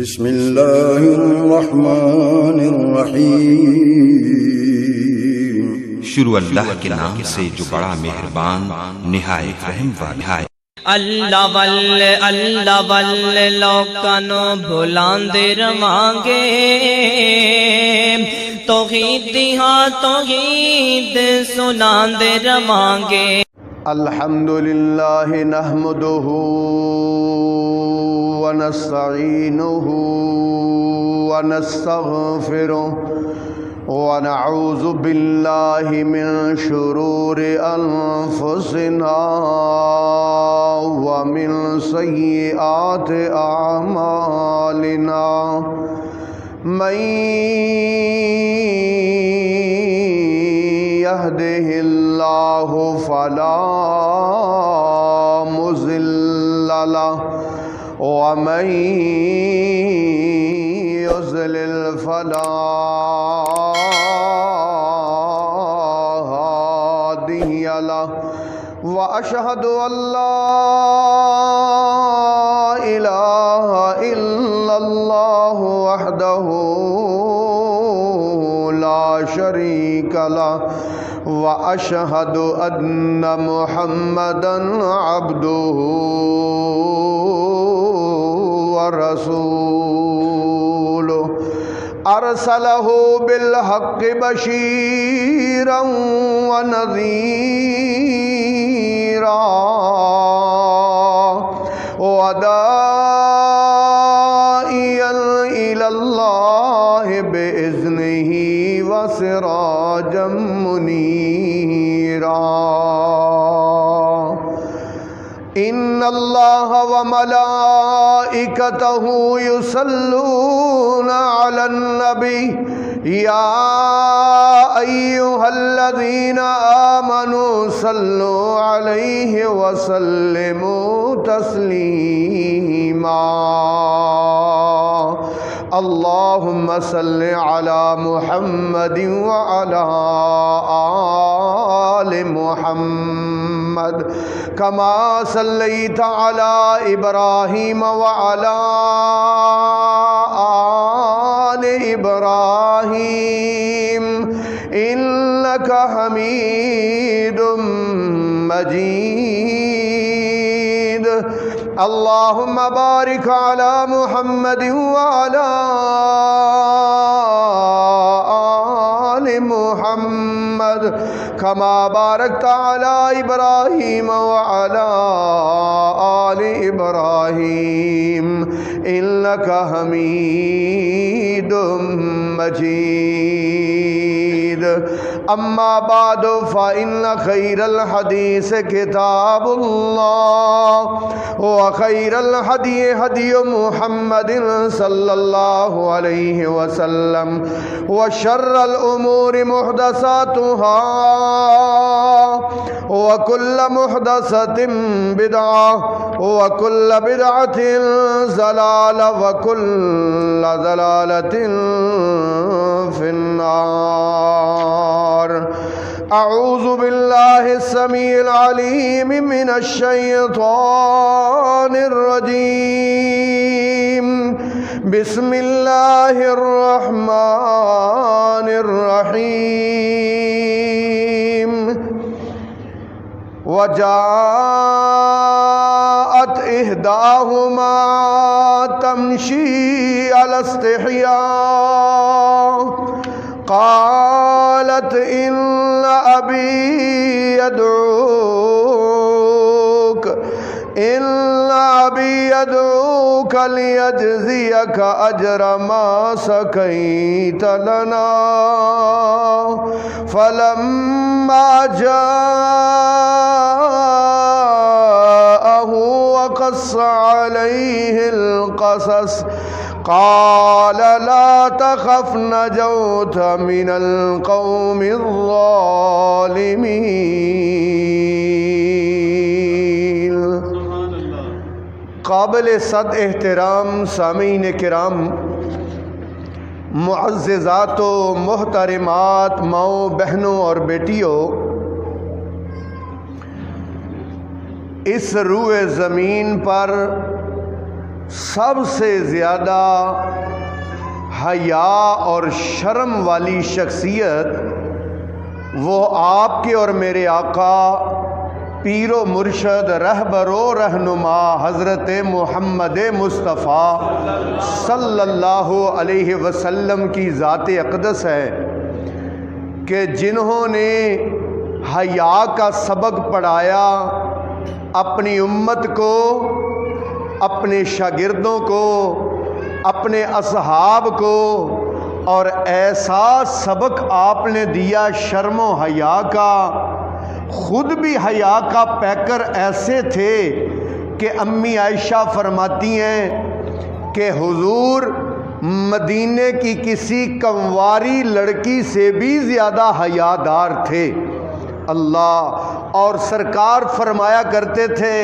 بسم اللہ الرحمن الرحیم۔ شروع اللہ کے نام سے جو بڑا مہربان نہایت رحم والا ہے۔ اللہ واللہ لوکانو بھلاندے روانگے، توحید ہاں توحید سناندے روانگے۔ الحمدللہ نحمدہ ونستعینہ ونستغفرہ ونعوذ باللہ من شرور انفسنا ومن سیئات اعمالنا، من يهده اللہ فلا مضل له ومن يضلل فلا هادي له، وأشهد أن لا إله إلا الله وحده لا شريك له، وأشهد أن محمدًا عبده ورسوله، أرسله بالحق بشيرا ونذيرا وداعيا إلى الله بإذنه وسراجا منيرا۔ إن الله وملائكته يصلون على النبي، يا أيها الذين آمنوا صلوا عليه وسلموا تسليما۔ اللهم صل على محمد وعلى آل محمد كما صليت على إبراهيم وعلى آل إبراهيم إنك حميد مجيد۔ اللهم بارك على محمد وعلى آل محمد كما باركت على إبراهيم وعلى آل إبراهيم إنك حميد مجيد۔ أما بعد فإن خير الحديث كتاب الله، وخير الهدي هدي محمد صلى الله عليه وسلم، وشر الأمور محدثاتها، وكل محدثة بدعة، وكل بدعة ضلالة، وكل ضلالة في النار۔ أعوذ بالله السميع العليم من الشيطان الرجيم، بسم الله الرحمن الرحيم۔ وجاءت إحداهما تمشي على استحياء، قالت إن أبي يدعوك ليجزيك أجر ما سقيت لنا، فلما جاءه وقص عليه القصص قال لا تخف نجوت من القوم الظالمين۔ قابل صد احترام سامعین کرام، معززات و محترمات ماؤں بہنوں اور بیٹیوں، اس روئے زمین پر سب سے زیادہ حیا اور شرم والی شخصیت وہ آپ کے اور میرے آقا پیر و مرشد رہبر و رہنما حضرت محمد مصطفیٰ صلی اللہ علیہ وسلم کی ذات اقدس ہے کہ جنہوں نے حیا کا سبق پڑھایا اپنی امت کو، اپنے شاگردوں کو، اپنے اصحاب کو، اور ایسا سبق آپ نے دیا شرم و حیا کا، خود بھی حیا کا پیکر ایسے تھے کہ امی عائشہ فرماتی ہیں کہ حضور مدینے کی کسی کنواری لڑکی سے بھی زیادہ حیادار تھے۔ اللہ، اور سرکار فرمایا کرتے تھے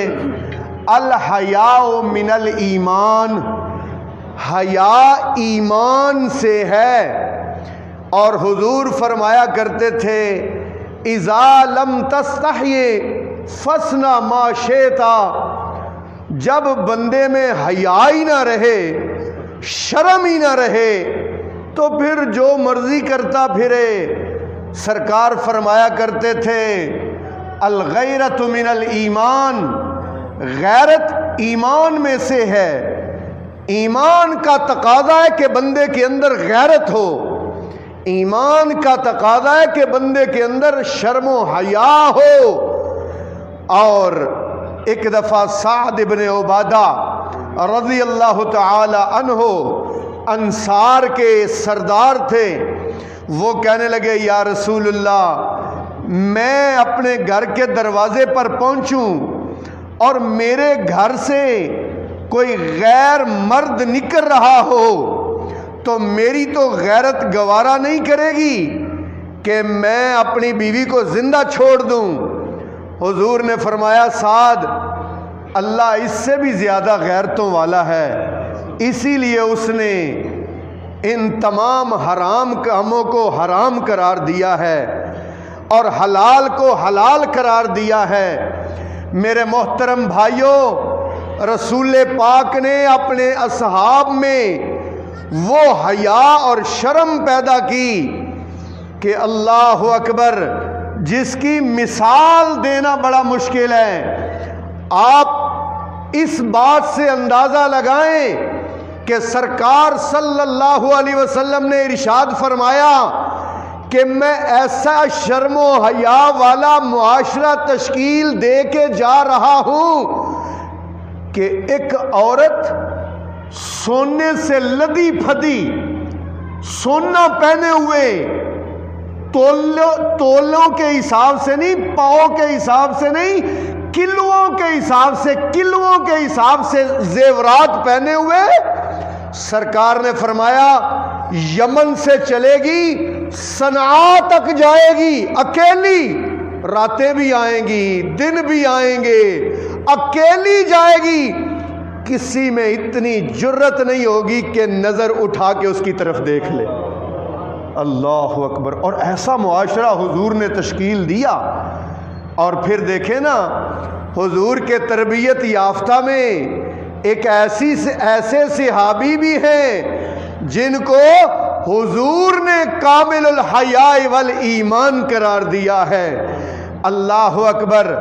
الحیاء من الایمان، حیا ایمان سے ہے۔ اور حضور فرمایا کرتے تھے اذا لم تستحی فاصنع ما شئت، جب بندے میں حیا ہی نہ رہے، شرم ہی نہ رہے، تو پھر جو مرضی کرتا پھرے۔ سرکار فرمایا کرتے تھے الغیرۃ من الایمان، غیرت ایمان میں سے ہے۔ ایمان کا تقاضا ہے کہ بندے کے اندر غیرت ہو، ایمان کا تقاضا ہے کہ بندے کے اندر شرم و حیا ہو۔ اور ایک دفعہ سعد بن عبادہ رضی اللہ تعالی عنہ انصار کے سردار تھے، وہ کہنے لگے یا رسول اللہ، میں اپنے گھر کے دروازے پر پہنچوں اور میرے گھر سے کوئی غیر مرد نکل رہا ہو تو میری تو غیرت گوارا نہیں کرے گی کہ میں اپنی بیوی کو زندہ چھوڑ دوں۔ حضور نے فرمایا سعد، اللہ اس سے بھی زیادہ غیرتوں والا ہے، اسی لیے اس نے ان تمام حرام کاموں کو حرام قرار دیا ہے اور حلال کو حلال قرار دیا ہے۔ میرے محترم بھائیوں، رسول پاک نے اپنے اصحاب میں وہ حیا اور شرم پیدا کی کہ اللہ اکبر، جس کی مثال دینا بڑا مشکل ہے۔ آپ اس بات سے اندازہ لگائیں کہ سرکار صلی اللہ علیہ وسلم نے ارشاد فرمایا کہ میں ایسا شرم و حیا والا معاشرہ تشکیل دے کے جا رہا ہوں کہ ایک عورت سونے سے لدی پھدی، سونا پہنے ہوئے، تولوں کے حساب سے نہیں، پاؤں کے حساب سے نہیں، کلوؤں کے حساب سے، کلوؤں کے حساب سے زیورات پہنے ہوئے سرکار نے فرمایا یمن سے چلے گی، صنعاء تک جائے گی اکیلی، راتیں بھی آئیں گی، دن بھی آئیں گے، اکیلی جائے گی، کسی میں اتنی جرت نہیں ہوگی کہ نظر اٹھا کے اس کی طرف دیکھ لے۔ اللہ اکبر، اور ایسا معاشرہ حضور نے تشکیل دیا۔ اور پھر دیکھیں نا، حضور کے تربیت یافتہ میں ایک ایسے صحابی بھی ہیں جن کو حضور نے کامل الحیاء والایمان قرار دیا ہے۔ اللہ اکبر،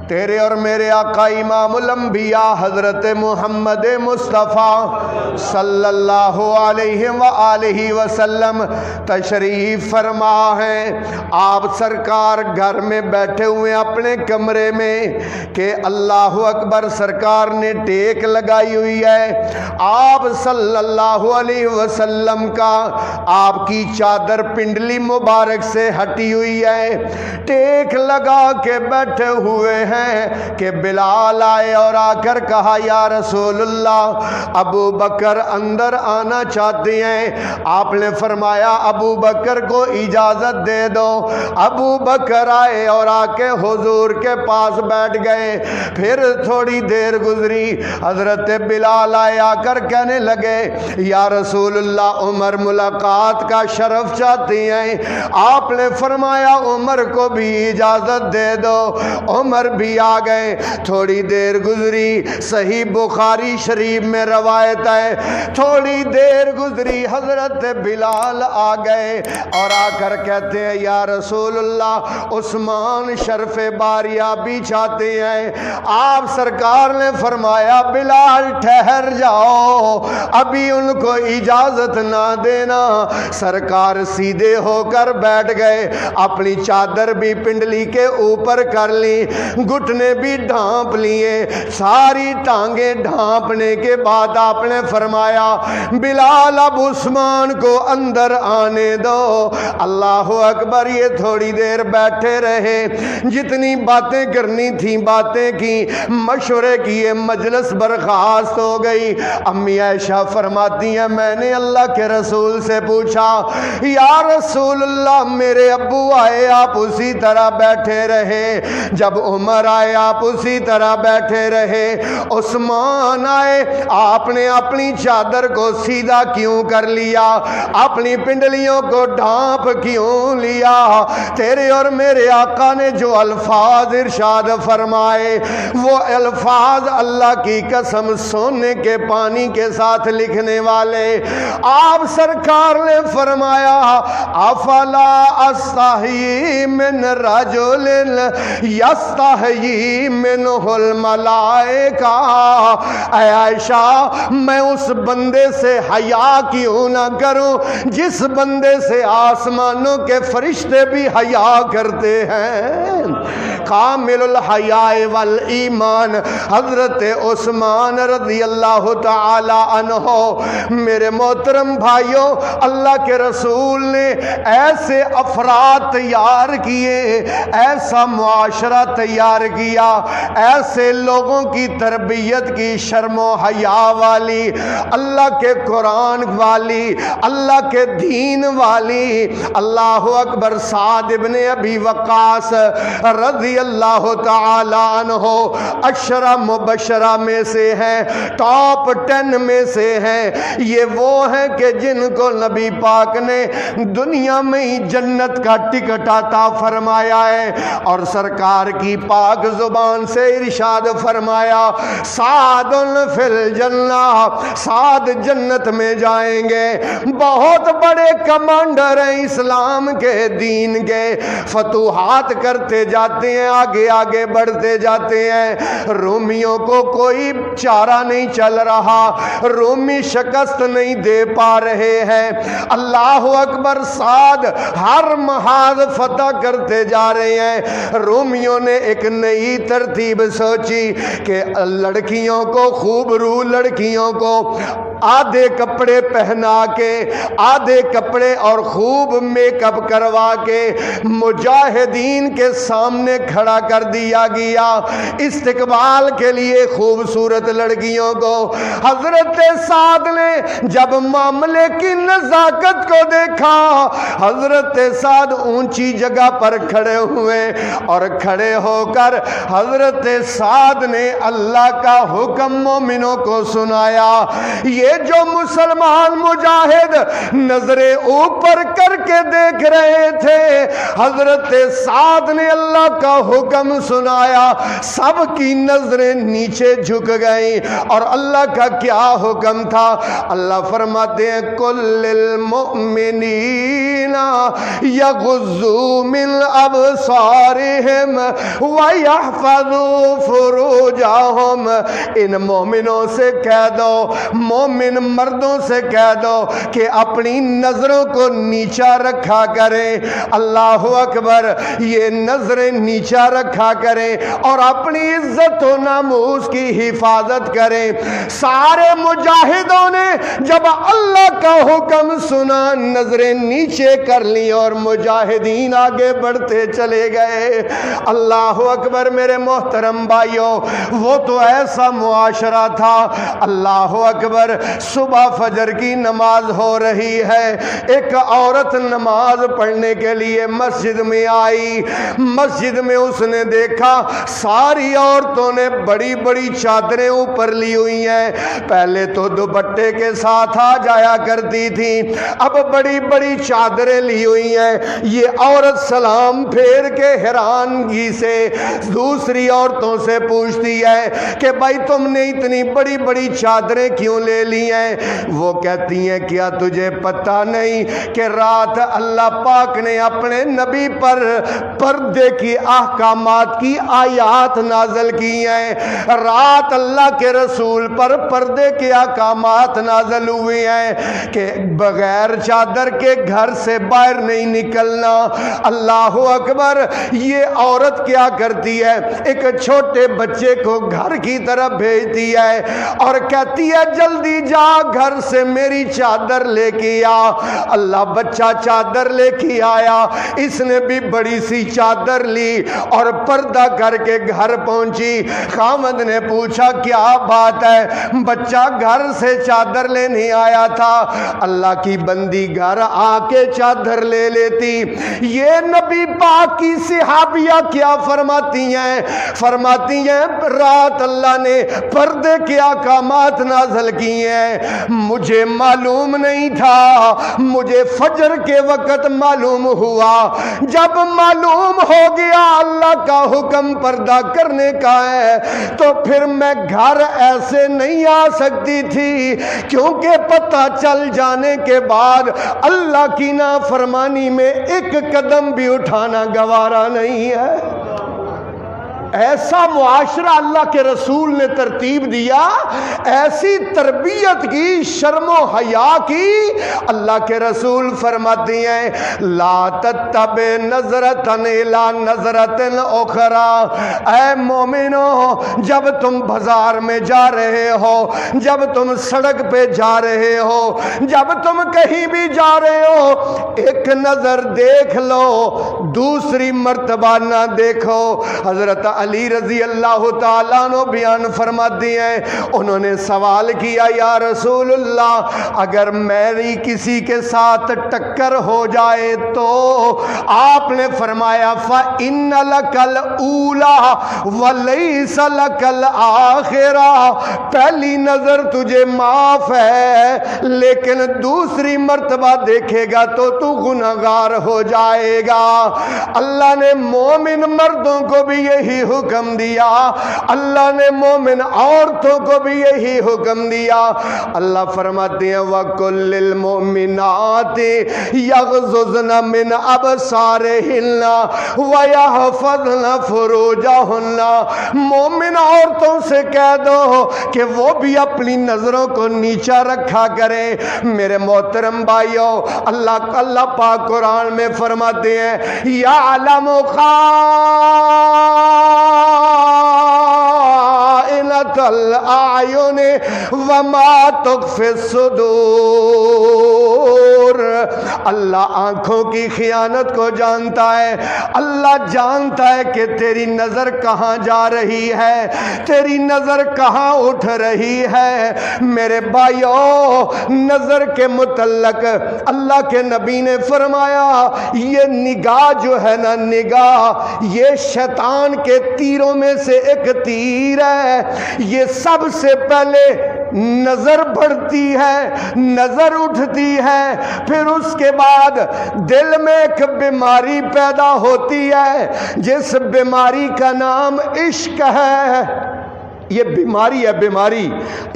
تیرے اور میرے آقا امام الانبیاء حضرت محمد مصطفیٰ صلی اللہ علیہ وآلہ وسلم تشریف فرما ہیں۔ آپ سرکار گھر میں بیٹھے ہوئے اپنے کمرے میں کہ اللہ اکبر، سرکار نے ٹیک لگائی ہوئی ہے۔ آپ صلی اللہ علیہ وسلم کا، آپ کی چادر پنڈلی مبارک سے ہٹی ہوئی ہے، ٹیک لگا کے بیٹھے ہوئے ہیں کہ بلال آئے اور آ کر کہا یا رسول اللہ، ابو بکر اندر آنا چاہتے ہیں۔ آپ نے فرمایا ابو بکر کو اجازت دے دو۔ ابو بکر آئے اور آ کے حضور کے پاس بیٹھ گئے۔ پھر تھوڑی دیر گزری، حضرت بلال آئے، آ کر کہنے لگے یا رسول اللہ، عمر ملاقات کا شرف چاہتی ہیں۔ آپ نے فرمایا عمر کو بھی اجازت دے دو۔ عمر نبی آ گئے. تھوڑی دیر گزری, صحیح بخاری شریف میں روایت ہے, تھوڑی دیر گزری حضرت بلال آ گئے اور آ کر کہتے ہیں یا رسول اللہ عثمان شرف باریابی چاہتے ہیں. آپ سرکار نے فرمایا بلال ٹھہر جاؤ, ابھی ان کو اجازت نہ دینا. سرکار سیدھے ہو کر بیٹھ گئے, اپنی چادر بھی پنڈلی کے اوپر کر لی, گھٹنے بھی ڈھانپ لیے. ساری ٹانگیں ڈھانپنے کے بعد آپ نے فرمایا بلال اب عثمان کو اندر آنے دو. اللہ اکبر. یہ تھوڑی دیر بیٹھے رہے, جتنی باتیں کرنی تھیں باتیں کی, مشورے کیے, مجلس برخاست ہو گئی. امی عائشہ فرماتی ہیں میں نے اللہ کے رسول سے پوچھا یا رسول اللہ میرے ابو آئے آپ اسی طرح بیٹھے رہے, جب عمر آئے آپ اسی طرح بیٹھے رہے, عثمان آئے آپ نے اپنی چادر کو سیدھا کیوں کر لیا, اپنی پنڈلیوں کو ڈھانپ کیوں لیا. تیرے اور میرے آقا نے جو الفاظ ارشاد فرمائے وہ الفاظ اللہ کی قسم سونے کے پانی کے ساتھ لکھنے والے. آپ سرکار نے فرمایا افلا استحیی من رجل یستحیی منہ الملائکہ. اے عائشہ میں اس بندے سے حیا کیوں نہ کروں جس بندے سے آسمانوں کے فرشتے بھی حیا کرتے ہیں. کامل الحیاء والایمان حضرت عثمان رضی اللہ تعالی عنہ. میرے محترم بھائیوں, اللہ کے رسول نے ایسے افراد تیار کیے, ایسا معاشرہ تیار کیا, ایسے لوگوں کی تربیت کی, شرم و حیا والی, اللہ کے قرآن والی, اللہ کے دین والی. اللہ اکبر. سعد ابن ابی وقاص رضی اللہ تعالی عنہ عشرہ مبشرہ میں سے ہیں, ٹاپ 10 میں سے ہیں. یہ وہ ہیں کہ جن کو نبی پاک نے دنیا میں ہی جنت کا ٹکٹ عطا فرمایا ہے, اور سرکار کی پاک زبان سے ارشاد فرمایا سعد فی الجنہ, سعد جنت میں جائیں گے. بہت بڑے کمانڈر ہیں اسلام کے دین کے, فتوحات کرتے جاتے ہیں, آگے آگے بڑھتے جاتے ہیں. رومیوں کو کوئی چارہ نہیں چل رہا, رومی شکست نہیں دے پا رہے ہیں. اللہ اکبر. سعد ہر محاذ فتح کرتے جا رہے ہیں. رومیوں نے ایک نئی ترتیب سوچی کہ لڑکیوں کو, خوب رو لڑکیوں کو آدھے کپڑے پہنا کے, آدھے کپڑے اور خوب میک اپ کروا کے مجاہدین کے سامنے کھڑا کر دیا گیا استقبال کے لیے خوبصورت لڑکیوں کو. حضرت سعد نے جب معاملے کی نزاکت کو دیکھا, حضرت سعد اونچی جگہ پر کھڑے ہوئے, اور کھڑے ہو کر حضرت سعد نے اللہ کا حکم مومنوں کو سنایا. یہ جو مسلمان مجاہد نظریں اوپر کر کے دیکھ رہے تھے, حضرت سعد نے اللہ کا حکم سنایا, سب کی نظریں نیچے جھک گئیں. اور اللہ کا کیا حکم تھا؟ اللہ فرماتے ہیں کل للمؤمنین یغضوا من ابصارہم ویحفظوا فروجہم. ان مومنوں سے کہہ دو, مومن مردوں سے کہہ دو کہ اپنی نظروں کو نیچا رکھا کریں. اللہ اکبر. یہ نظریں نیچا رکھا کریں اور اپنی عزت و ناموس کی حفاظت کریں. سارے مجاہدوں نے جب اللہ کا حکم سنا نظریں نیچے کر لی اور مجاہدین آگے بڑھتے چلے گئے. اللہ اکبر. میرے محترم بھائیوں, وہ تو ایسا معاشرہ تھا. اللہ اکبر. صبح فجر کی نماز ہو رہی ہے, ایک عورت نماز پڑھنے کے لیے مسجد میں آئی. مسجد میں اس نے دیکھا ساری عورتوں نے بڑی بڑی چادریں اوپر لی ہوئی ہیں. پہلے تو دوپٹے کے ساتھ ساتھ آ جایا کرتی تھی، اب بڑی بڑی چادریں لی ہوئی ہیں۔ یہ عورت سلام پھیر کے حیرانگی سے دوسری عورتوں سے پوچھتی ہے کہ بھائی تم نے اتنی بڑی بڑی چادریں کیوں لے لی ہیں؟ وہ کہتی ہیں کیا تجھے پتہ نہیں کہ رات اللہ پاک نے اپنے نبی پر پردے کی احکامات کی آیات نازل کی ہیں، رات اللہ کے رسول پر پردے کے احکامات نازل ہوئے ہیں کہ بغیر چادر کے گھر سے باہر نہیں نکلنا۔ اللہ اکبر! یہ عورت کیا کرتی ہے؟ ایک چھوٹے بچے کو گھر کی طرف بھیجتی ہے اور کہتی ہے جلدی جا گھر سے میری چادر لے کے آ۔ اللہ بچہ چادر لے کے آیا، اس نے بھی بڑی سی چادر لی اور پردہ کر کے گھر پہنچی۔ خامد نے پوچھا کیا بات ہے؟ بچہ گھر سے چادر لینے آیا تھا۔ اللہ کی بندی گھر آ کے چادر لے لیتی۔ یہ نبی پاک کی صحابیہ کیا فرماتی ہیں؟ فرماتی ہیں رات اللہ نے پردے کے احکامات نازل کیے ہیں، مجھے معلوم نہیں تھا، مجھے فجر کے وقت معلوم ہوا۔ جب معلوم ہو گیا اللہ کا حکم پردہ کرنے کا ہے تو پھر میں گھر ایسے نہیں آ سکتی تھی، کیونکہ پتہ چل جانے کے بعد اللہ کی نافرمانی میں ایک قدم بھی اٹھانا گوارا نہیں ہے۔ ایسا معاشرہ اللہ کے رسول نے ترتیب دیا، ایسی تربیت کی، شرم و حیا کی۔ اللہ کے رسول فرماتی ہیں لا تتبع نظرتن الی نظرتن اخری۔ اے مومنو، جب تم بازار میں جا رہے ہو، جب تم سڑک پہ جا رہے ہو، جب تم کہیں بھی جا رہے ہو، ایک نظر دیکھ لو، دوسری مرتبہ نہ دیکھو۔ حضرت علی رضی اللہ تعالیٰ عنہ بیان فرماتے ہیں، انہوں نے سوال کیا یا رسول اللہ اگر میری کسی کے ساتھ ٹکر ہو جائے تو؟ آپ نے فرمایا فَإِنَّ لَكَ الْأُولَى وَلَيْسَ لَكَ الْآخِرَةُ، پہلی نظر تجھے معاف ہے لیکن دوسری مرتبہ دیکھے گا تو تو گناہگار ہو جائے گا۔ اللہ نے مومن مردوں کو بھی یہی حکم دیا، اللہ نے مومن عورتوں کو بھی یہی حکم دیا۔ اللہ فرماتے ہیں وَقُلْ لِلْمُؤْمِنَاتِ يَغْضُضْنَ مِنْ أَبْصَارِهِنَّ وَيَحْفَظْنَ فُرُوجَهُنَّ، مومن عورتوں سے کہہ دو کہ وہ بھی اپنی نظروں کو نیچا رکھا کریں۔ میرے محترم بھائیوں، اللہ پاک قرآن میں فرماتے ہیں یعلم خائنۃ الاعین وما تخفی الصدور، اللہ آنکھوں کی خیانت کو جانتا ہے۔ اللہ جانتا ہے کہ تیری نظر کہاں جا رہی ہے، تیری نظر کہاں اٹھ رہی ہے۔ میرے بھائیوں، نظر کے متعلق اللہ کے نبی نے فرمایا یہ نگاہ جو ہے نا، نگاہ یہ شیطان کے تیروں میں سے ایک تیر ہے۔ یہ سب سے پہلے نظر بڑھتی ہے، نظر اٹھتی ہے، پھر اس کے بعد دل میں ایک بیماری پیدا ہوتی ہے جس بیماری کا نام عشق ہے۔ یہ بیماری ہے، بیماری۔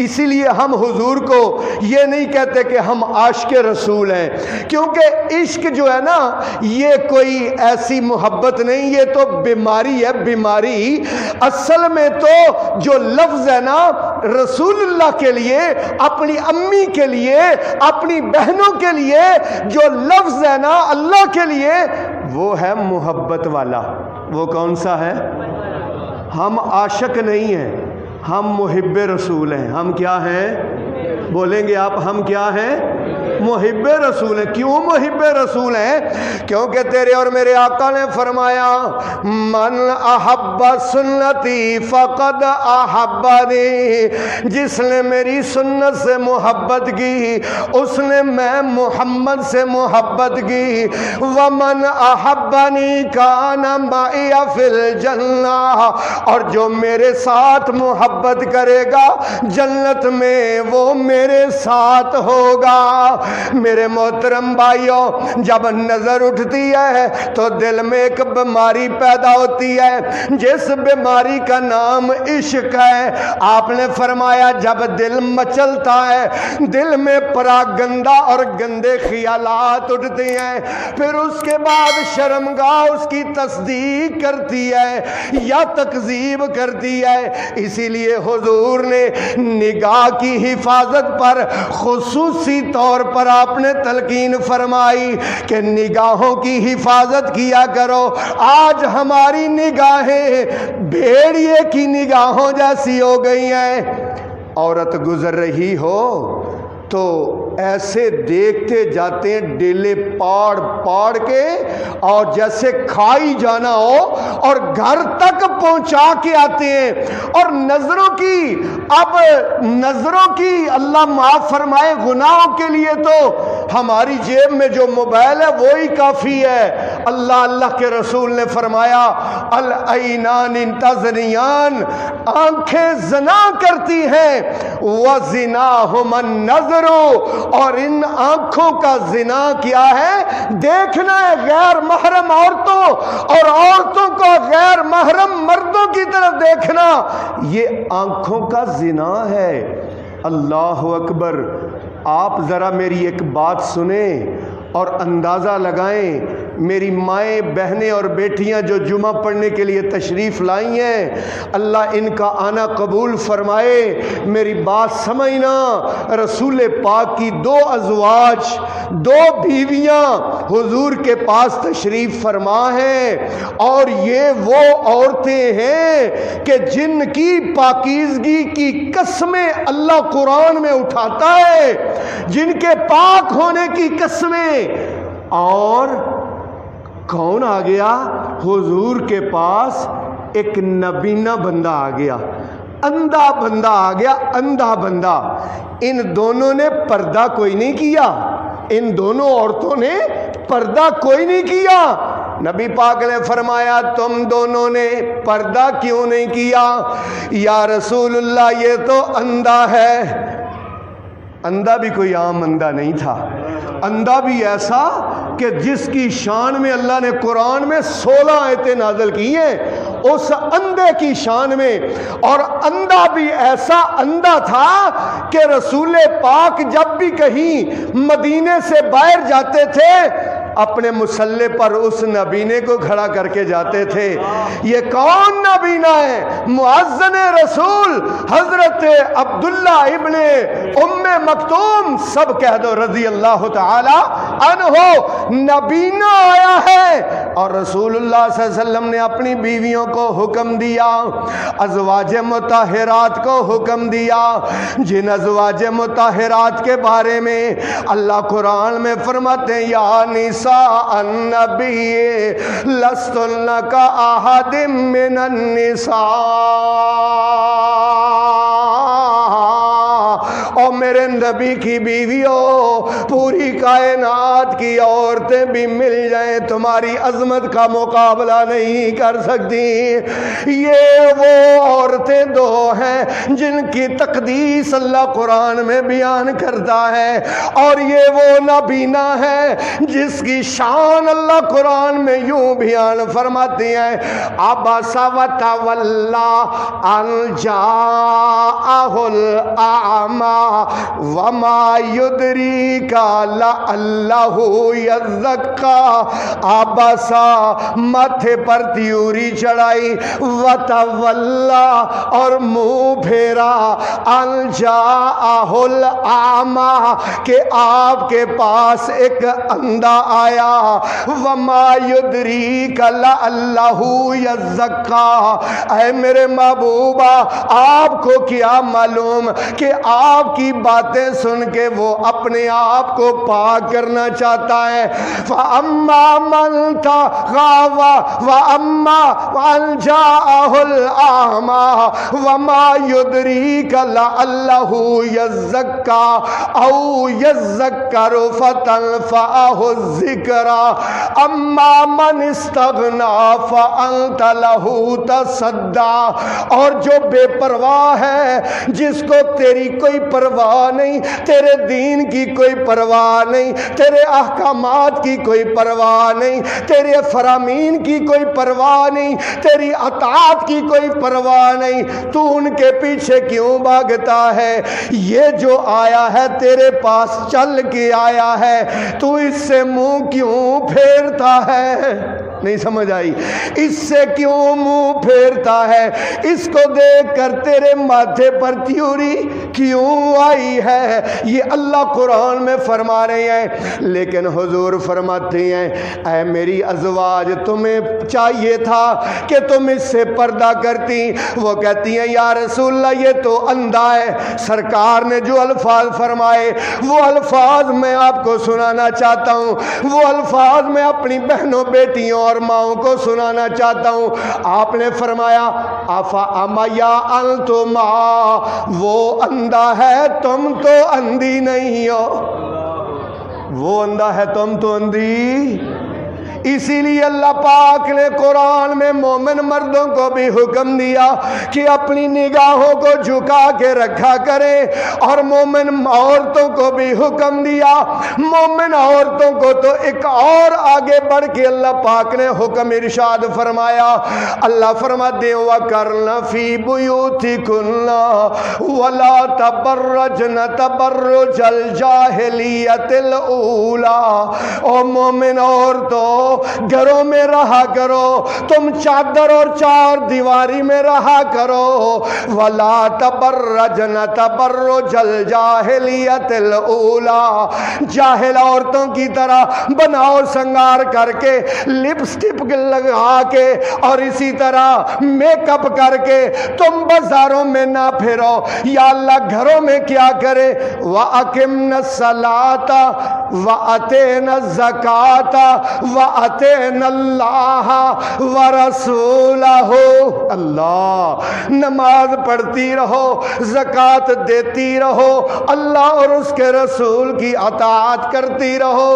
اسی لیے ہم حضور کو یہ نہیں کہتے کہ ہم عاشق رسول ہیں، کیونکہ عشق جو ہے نا یہ کوئی ایسی محبت نہیں، یہ تو بیماری ہے، بیماری۔ اصل میں تو جو لفظ ہے نا رسول اللہ کے لیے، اپنی امی کے لیے، اپنی بہنوں کے لیے جو لفظ ہے نا اللہ کے لیے، وہ ہے محبت والا۔ وہ کون سا ہے؟ ہم عاشق نہیں ہیں، ہم محب رسول ہیں۔ ہم کیا ہیں؟ بولیں گے آپ، ہم کیا ہیں؟ محب رسول ہیں. کیوں محب رسول ہیں؟ کیونکہ تیرے اور میرے آقا نے فرمایا من احب سنتی فقد احبنی، جس نے میری سنت سے محبت کی اس نے میں محمد سے محبت کی. ومن احبنی کان معی فی الجنہ، اور جو میرے ساتھ محبت کرے گا جنت میں وہ میرے ساتھ ہوگا. میرے محترم بھائیوں، جب نظر اٹھتی ہے تو دل میں ایک بیماری پیدا ہوتی ہے جس بیماری کا نام عشق ہے. آپ نے فرمایا جب دل مچلتا ہے دل میں پراگندہ اور گندے خیالات اٹھتے ہیں، پھر اس کے بعد شرمگاہ اس کی تصدیق کرتی ہے یا تکذیب کرتی ہے. اسی لیے حضور نے نگاہ کی حفاظت پر خصوصی طور پر آپ نے تلقین فرمائی کہ نگاہوں کی حفاظت کیا کرو. آج ہماری نگاہیں بھیڑیے کی نگاہوں جیسی ہو گئی ہیں. عورت گزر رہی ہو تو ایسے دیکھتے جاتے ہیں ڈیلے پاڑ پاڑ کے، اور جیسے کھائی جانا ہو اور گھر تک پہنچا کے آتے ہیں. اور نظروں کی اللہ معاف فرمائے گناہوں کے لیے تو ہماری جیب میں جو موبائل ہے وہی کافی ہے. اللہ کے رسول نے فرمایا العینان تزنیان، آنکھیں زنا کرتی ہیں، وزناہما النظر، اور ان آنکھوں کا زنا کیا ہے؟ دیکھنا ہے غیر محرم عورتوں، اور عورتوں کو غیر محرم مردوں کی طرف دیکھنا، یہ آنکھوں کا زنا ہے. اللہ اکبر. آپ ذرا میری ایک بات سنیں اور اندازہ لگائیں. میری مائیں بہنیں اور بیٹیاں جو جمعہ پڑھنے کے لیے تشریف لائی ہیں، اللہ ان کا آنا قبول فرمائے. میری بات سمجھنا، رسول پاک کی دو ازواج، دو بیویاں حضور کے پاس تشریف فرما ہیں، اور یہ وہ عورتیں ہیں کہ جن کی پاکیزگی کی قسمیں اللہ قرآن میں اٹھاتا ہے، جن کے پاک ہونے کی قسمیں. اور کون آ گیا؟ حضور کے پاس ایک نبینہ بندہ آ گیا، اندھا بندہ آ گیا، اندھا بندہ. ان دونوں نے پردہ کوئی نہیں کیا، ان دونوں عورتوں نے پردہ کوئی نہیں کیا. نبی پاک نے فرمایا تم دونوں نے پردہ کیوں نہیں کیا؟ یا رسول اللہ یہ تو اندھا ہے. اندھا بھی کوئی عام اندھا نہیں تھا، اندھا بھی ایسا کہ جس کی شان میں اللہ نے قرآن میں 16 آیتیں نازل کی ہیں، اس اندھے کی شان میں. اور اندھا بھی ایسا اندھا تھا کہ رسول پاک جب بھی کہیں مدینے سے باہر جاتے تھے اپنے مسلح پر اس نبینے کو کھڑا کر کے جاتے تھے. یہ کون نبینہ ہے؟ مؤذن رسول حضرت عبداللہ ابن ام مکتوم، سب کہہ دو رضی اللہ تعالی عنہ. نبینہ آیا ہے، اور رسول اللہ صلی اللہ علیہ وسلم نے اپنی بیویوں کو حکم دیا، ازواج مطہرات کو حکم دیا، جن ازواج مطہرات کے بارے میں اللہ قرآن میں فرماتے ہیں یا نساء النبی لستن کاحد من النساء. اور میرے نبی کی بیویوں، پوری کائنات کی عورتیں بھی مل جائیں تمہاری عظمت کا مقابلہ نہیں کر سکتی. یہ وہ عورتیں دو ہیں جن کی تقدیس اللہ قرآن میں بیان کرتا ہے، اور یہ وہ نبینہ ہے جس کی شان اللہ قرآن میں یوں بیان فرماتی ہے عبس وتولی ان جاءہ الاعمی وما یدریک لعلہ یزکی. عبسا ماتھے پر تیوری چڑھائی، وتولی اور منہ پھیرا، ان جاءہ الاعمی کہ آپ کے پاس ایک اندھا آیا، وما یدریک لعلہ یزکی. اے میرے محبوبہ آپ کو کیا معلوم کہ آپ کی کی باتیں سن کے وہ اپنے آپ کو پاک کرنا چاہتا ہے. فَأَمَّا مَنْ تَغَاوَى وَأَمَّا مَنْ جَاءَهُ الْأَعْمَى وَمَا يُدْرِيكَ لَعَلَّهُ يَزَّكَّى أَوْ يَذَّكَّرُ فَتَنفَعَهُ الذِّكْرَى أَمَّا مَنِ اسْتَغْنَى فَأَنْتَ لَهُ تَصَدَّى. اور جو بے پرواہ ہے، جس کو تیری کوئی پرواہ نہیں، تیرے دین کی کوئی پرواہ نہیں، تیرے احکامات کی کوئی پرواہ نہیں، تیرے فرامین کی کوئی پرواہ نہیں، تیری اطاعت کی کوئی پرواہ نہیں، تو ان کے پیچھے کیوں بھاگتا ہے؟ یہ جو آیا ہے تیرے پاس چل کے آیا ہے، تو اس سے منہ کیوں پھیرتا ہے؟ نہیں سمجھ آئی؟ اس سے کیوں منہ پھیرتا ہے؟ اس کو دیکھ کر تیرے ماتھے پر تیوری کیوں آئی ہے؟ یہ اللہ قرآن میں فرما رہے ہیں. لیکن حضور فرماتے ہیں اے میری ازواج، تمہیں چاہیے تھا کہ تم اس سے پردہ کرتی. وہ کہتی ہیں یا رسول اللہ یہ تو اندھا ہے. سرکار نے جو الفاظ فرمائے وہ الفاظ میں آپ کو سنانا چاہتا ہوں، وہ الفاظ میں اپنی بہنوں بیٹیوں اور ماؤں کو سنانا چاہتا ہوں. آپ نے فرمایا آفا امیا انتما، وہ اندھا ہے تم تو اندھی نہیں ہو. وہ اندھا ہے تم تو اندھی. اسی لیے اللہ پاک نے قرآن میں مومن مردوں کو بھی حکم دیا کہ اپنی نگاہوں کو جھکا کے رکھا کریں، اور مومن عورتوں کو بھی حکم دیا. مومن عورتوں کو تو ایک اور آگے بڑھ کے اللہ پاک نے حکم ارشاد فرمایا. اللہ فرماتے ہیں وَقَرْنَ فِي بُيُوتِكُنَّ وَلَا تَبَرَّجْنَ تَبَرُّجَ الْجَاهِلِيَّةِ الْأُولَى. او مومن عورتوں گھروں میں رہا کرو، تم چادر اور چار دیواری میں رہا کرو. وَلَا تَبَرَّجْنَ تَبَرُّجَ الْجَاهِلِيَّةِ الْأُولَى، جاہل عورتوں کی طرح بناؤ سنگار کر کے، لپسٹک لگا کے اور اسی طرح میک اپ کر کے تم بازاروں میں نہ پھرو. یا اللہ گھروں میں کیا کرے؟ وَأَقِمْنَ الصَّلَاةَ وَأَتِينَ الزَّكَاةَ وَأَطِعْنَا اللَّهَ وَرَسُولَهُ. اللہ نماز پڑھتی رہو، زکوٰۃ دیتی رہو، اللہ اور اس کے رسول کی اطاعت کرتی رہو.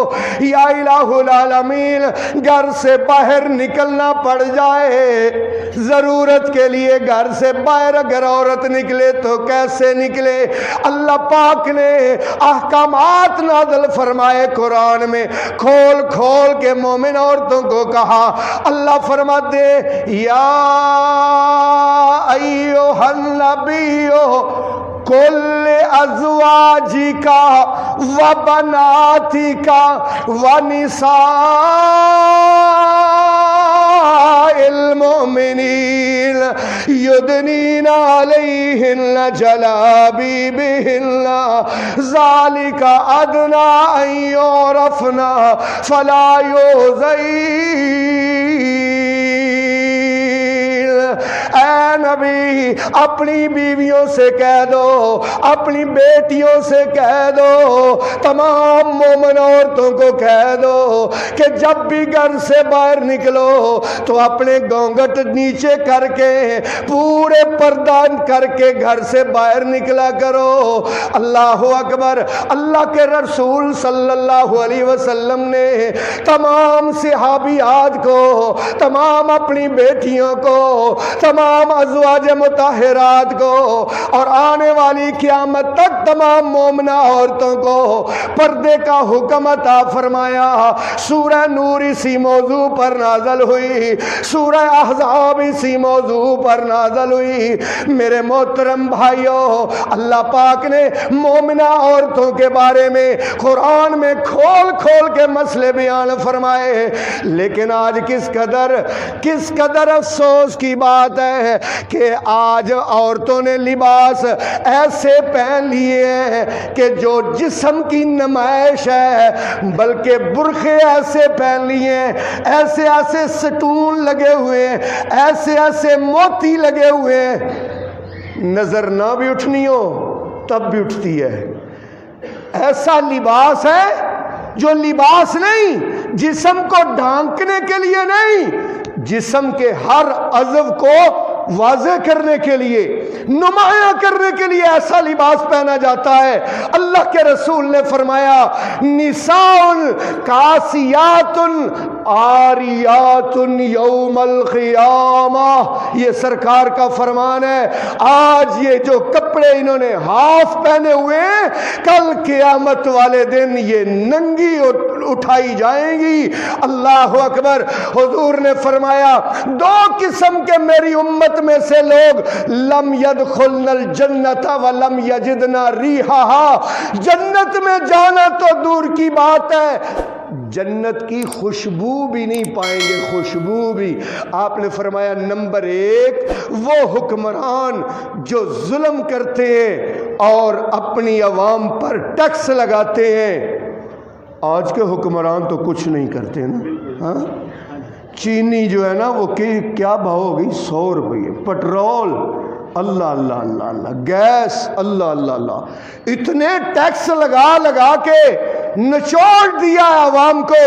یا الہ العالمین، گھر سے باہر نکلنا پڑ جائے ضرورت کے لیے، گھر سے باہر اگر عورت نکلے تو کیسے نکلے؟ اللہ پاک نے احکامات نازل فرمائے قرآن میں، کھول کھول کے مومن عورتوں کو کہا. اللہ فرماتے یا ایھا النبی قل ازواجک وبناتک ونساء المؤمنین یدنین علیہن جلابیبہن ذالک ادنی ان یعرفن فلا یؤذین. اے نبی اپنی بیویوں سے کہہ دو، اپنی بیٹیوں سے کہہ دو، تمام مومن عورتوں کو کہہ دو کہ جب بھی گھر سے باہر نکلو تو اپنے گھونگھٹ نیچے کر کے پورے پردہ کر کے گھر سے باہر نکلا کرو. اللہ اکبر. اللہ کے رسول صلی اللہ علیہ وسلم نے تمام صحابیات کو، تمام اپنی بیٹیوں کو، تمام ازواج مطہرات کو اور آنے والی قیامت تک تمام مومنہ عورتوں کو پردے کا حکم عطا فرمایا. سورہ نور اسی موضوع پر نازل ہوئی، سورہ احزاب اسی موضوع پر نازل ہوئی. میرے محترم بھائیوں، اللہ پاک نے مومنہ عورتوں کے بارے میں قرآن میں کھول کھول کے مسئلے بیان فرمائے. لیکن آج کس قدر افسوس کی بات ہے کہ آج عورتوں نے لباس ایسے پہن لیے ہیں کہ جو جسم کی نمائش ہے، بلکہ برقعے ایسے پہن لیے ہیں، ایسے ایسے سٹون لگے ہوئے ہیں، ایسے ایسے موتی لگے ہوئے ہیں، نظر نہ بھی اٹھنی ہو تب بھی اٹھتی ہے. ایسا لباس ہے جو لباس نہیں، جسم کو ڈھانکنے کے لیے نہیں، جسم کے ہر عضو کو واضح کرنے کے لیے، نمایاں کرنے کے لیے ایسا لباس پہنا جاتا ہے. اللہ کے رسول نے فرمایا نساء کاسیات عاریات یوم القیامہ. یہ سرکار کا فرمان ہے. آج یہ جو کپڑے انہوں نے ہاف پہنے ہوئے ہیں، کل قیامت والے دن یہ ننگی اٹھائی جائیں گی. اللہ اکبر. حضور نے فرمایا دو قسم کے میری امت میں سے لوگ لم يدخلن الجنت ولم یجدن ریحہا، جنت میں جانا تو دور کی بات ہے، جنت کی خوشبو بھی نہیں پائیں گے. خوشبو بھی. آپ نے فرمایا نمبر 1 وہ حکمران جو ظلم کرتے ہیں اور اپنی عوام پر ٹیکس لگاتے ہیں. آج کے حکمران تو کچھ نہیں کرتے نا. ہاں چینی جو ہے نا وہ کیا بھاؤ ہو گئی؟ 100 روپئے. پٹرول اللہ اللہ اللہ اللہ، گیس اللہ اللہ اللہ، اتنے ٹیکس لگا کے نچوڑ دیا ہے عوام کو.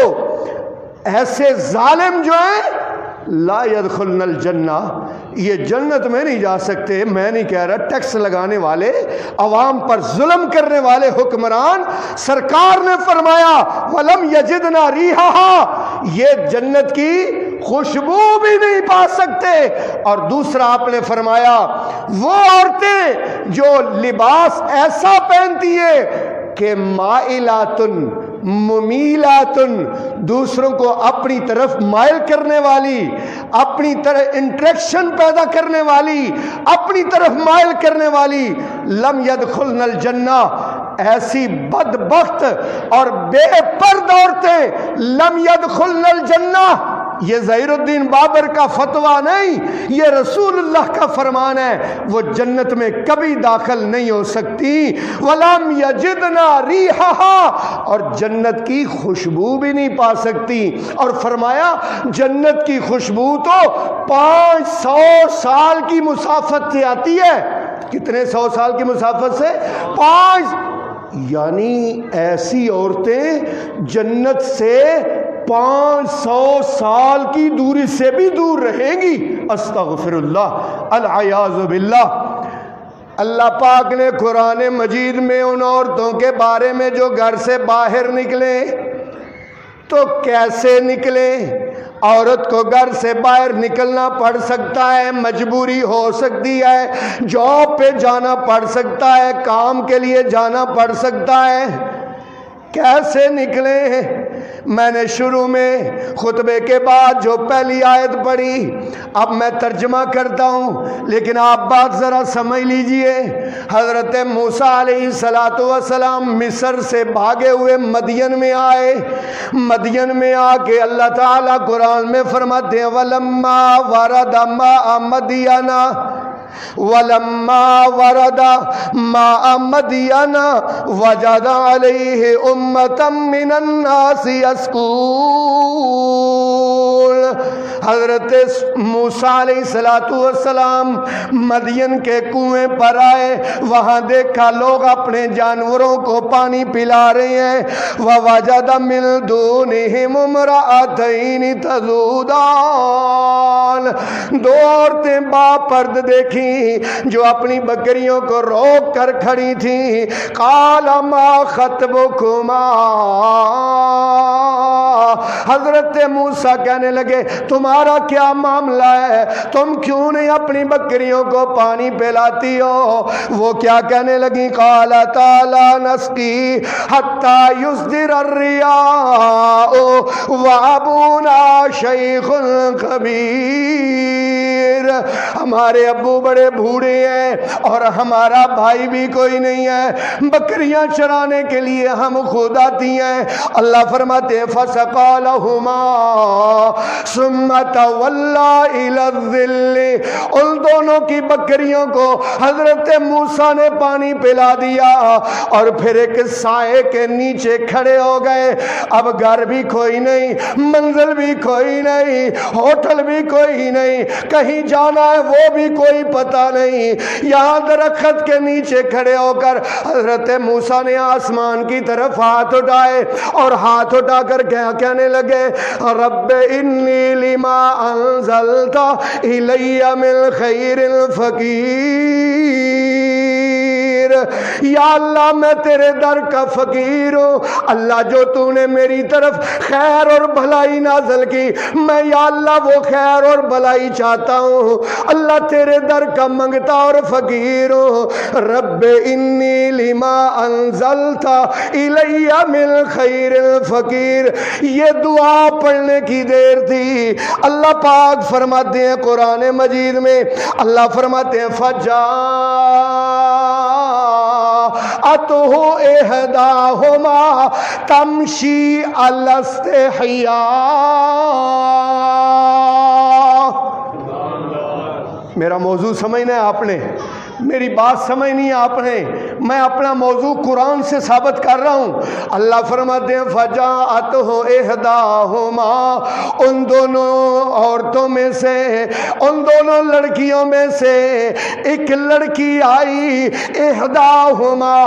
ایسے ظالم جو ہیں لا يدخلن الجنہ، یہ جنت میں نہیں جا سکتے. میں نہیں کہہ رہا، ٹیکس لگانے والے، عوام پر ظلم کرنے والے حکمران، سرکار نے فرمایا وَلَمْ يَجِدْنَا رِيحَهَا، یہ جنت کی خوشبو بھی نہیں پا سکتے. اور دوسرا آپ نے فرمایا وہ عورتیں جو لباس ایسا پہنتی ہیں کہ مائلاتن ممیلاتن، دوسروں کو اپنی طرف مائل کرنے والی، اپنی طرف انٹریکشن پیدا کرنے والی، اپنی طرف مائل کرنے والی، لم يدخلن الجنہ، ایسی بدبخت اور بے پردہ عورتیں لم يدخلن الجنہ. یہ ظہیر الدین بابر کا فتویٰ نہیں، یہ رسول اللہ کا فرمان ہے. وہ جنت میں کبھی داخل نہیں ہو سکتی. وَلَمْ يَجِدْنَا رِيحَهَا، اور جنت کی خوشبو بھی نہیں پا سکتی. اور فرمایا جنت کی خوشبو تو 500 سال کی مسافت سے آتی ہے. کتنے 100 سال کی مسافت سے؟ 5، یعنی ایسی عورتیں جنت سے 500 سال کی دوری سے بھی دور رہیں گی. استغفر اللہ، العیاذ باللہ. اللہ پاک نے قرآن مجید میں ان عورتوں کے بارے میں جو گھر سے باہر نکلے تو کیسے نکلے. عورت کو گھر سے باہر نکلنا پڑ سکتا ہے، مجبوری ہو سکتی ہے، جاب پہ جانا پڑ سکتا ہے، کام کے لیے جانا پڑ سکتا ہے. کیسے نکلے؟ میں نے شروع میں خطبے کے بعد جو پہلی آیت پڑھی، اب میں ترجمہ کرتا ہوں لیکن آپ بات ذرا سمجھ لیجئے. حضرت موسیٰ علیہ السلام مصر سے بھاگے ہوئے مدین میں آئے. مدین میں آ کے اللہ تعالیٰ قرآن میں فرماتے ہیں وَلَمَّا وَرَدَ مَاءَ مَدْيَنَ وَلَمَّا وَرَدَ مَاءَ مَدْيَنَ وَجَدَ عَلَيْهِ أُمَّةً مِّنَ النَّاسِ يَسْقُونَ. حضرت موسیٰ علیہ السلام مدین کے کنویں پر آئے. وہاں دیکھا لوگ اپنے جانوروں کو پانی پلا رہے ہیں. وَوَجَدَ مِن دُونِهِمُ امْرَأَتَيْنِ تَذُودَانِ، دو عورتیں باپرد دیکھی جو اپنی بکریوں کو روک کر کھڑی تھیں. قَالَ مَا خَطْبُكُمَا، حضرت موسیٰ کہنے لگے تمہارا کیا معاملہ ہے، تم کیوں نہیں اپنی بکریوں کو پانی پلاتی ہو؟ وہ کیا کہنے لگی؟ قَالَتَا لَا نَسْقِي حَتَّى يُصْدِرَ الرِّعَاءُ وَأَبُونَا شَيْخٌ كَبِيرٌ، ہمارے ابو بڑے بوڑھے ہیں اور ہمارا بھائی بھی کوئی نہیں ہے، بکریاں چرانے کے لیے ہم خود آتی ہیں. اللہ فرماتے ہیں فَسَقَىٰ لَهُمَا ثُمَّ تَوَلَّىٰ إِلَى الظِّلِّ، ان دونوں کی بکریوں کو حضرت موسیٰ نے پانی پلا دیا اور پھر ایک سائے کے نیچے کھڑے ہو گئے. اب گھر بھی کوئی نہیں، منزل بھی کوئی نہیں، ہوٹل بھی کوئی نہیں، کہیں جا جانا ہے وہ بھی کوئی پتہ نہیں. یہاں درخت کے نیچے کھڑے ہو کر حضرت موسیٰ نے آسمان کی طرف ہاتھ اٹھائے اور ہاتھ اٹھا کر کیا کہنے لگے, رب انی لما انزلت الی من خیر فقیر, یا اللہ میں تیرے در کا فقیر ہوں. اللہ جو تو نے میری طرف خیر اور بھلائی نازل کی, میں یا اللہ وہ خیر اور بھلائی چاہتا ہوں. اللہ تیرے در کا منگتا اور فقیر ہوں. رب انی لما انزلت الی من خیر فقیر. یہ دعا پڑھنے کی دیر تھی. اللہ پاک فرماتے ہیں قرآن مجید میں, اللہ فرماتے ہیں فجاءتہ احداہما تمشی علی استحیاء. میرا موضوع سمجھنا ہے آپ نے, میری بات سمجھنی ہے آپ نے. میں اپنا موضوع قرآن سے ثابت کر رہا ہوں. اللہ فرماتے ہیں فجاءتہ احداہما, ان دونوں عورتوں میں سے, ان دونوں لڑکیوں میں سے ایک لڑکی آئی. احداہما,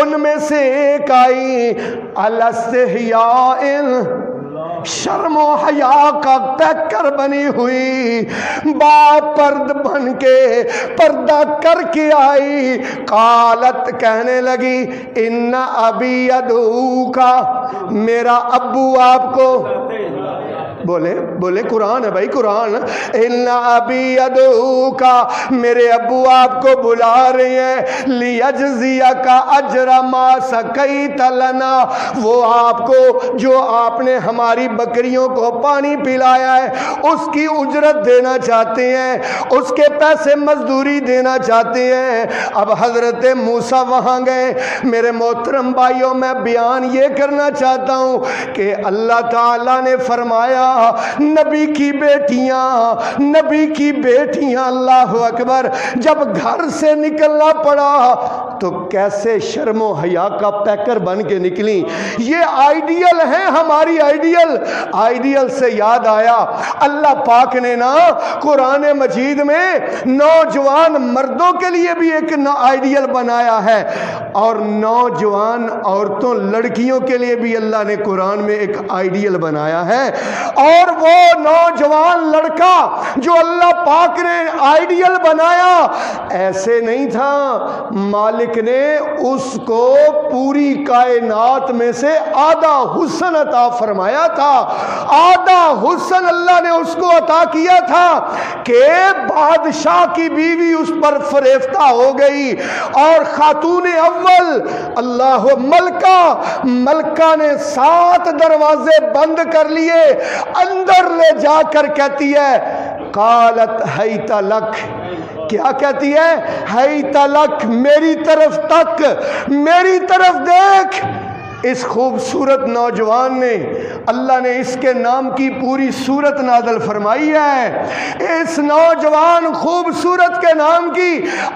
ان میں سے ایک آئی. علی استحیاء, شرم و حیا کا پیکر بنی ہوئی, با پرد بن کے پردہ کر کے آئی. قالت, کہنے لگی, ان ابی یدعوکا, میرا ابو آپ کو, بولے قرآن ہے بھائی قرآن. ان ابی یدعوکا, میرے ابو آپ کو بلا رہے ہیں. لیجزیک اجر ما سقیت لنا, وہ آپ کو جو آپ نے ہماری بکریوں کو پانی پلایا ہے اس کی اجرت دینا چاہتے ہیں, اس کے پیسے مزدوری دینا چاہتے ہیں. اب حضرت موسیٰ وہاں گئے. میرے محترم بھائیوں, میں بیان یہ کرنا چاہتا ہوں کہ اللہ تعالیٰ نے فرمایا نبی کی بیٹیاں, اللہ اکبر, جب گھر سے نکلنا پڑا تو کیسے شرم و حیا کا پیکر بن کے نکلی. یہ آئیڈیل ہے ہماری آئیڈیل سے یاد آیا, اللہ پاک نے نا قرآن مجید میں نوجوان مردوں کے لیے بھی ایک آئیڈیل بنایا ہے, اور نوجوان عورتوں لڑکیوں کے لیے بھی اللہ نے قرآن میں ایک آئیڈیل بنایا ہے. اور وہ نوجوان لڑکا جو اللہ پاک نے آئیڈیل بنایا, ایسے نہیں تھا, مالک نے اس کو پوری کائنات میں سے آدھا حسن عطا فرمایا تھا. آدھا حسن اللہ نے اس کو عطا کیا تھا کہ بادشاہ کی بیوی اس پر فریفتہ ہو گئی. اور خاتون اول اللہ ملکہ نے 7 دروازے بند کر لیے, اندر لے جا کر کہتی ہے قالت حیت لک, کیا کہتی ہے؟ حیت لک, میری طرف تک, میری طرف دیکھ. اس خوبصورت نوجوان نے, اللہ نے اس کے نام کی پوری صورت نازل فرمائی ہے. اس نوجوان خوبصورت کے نام کی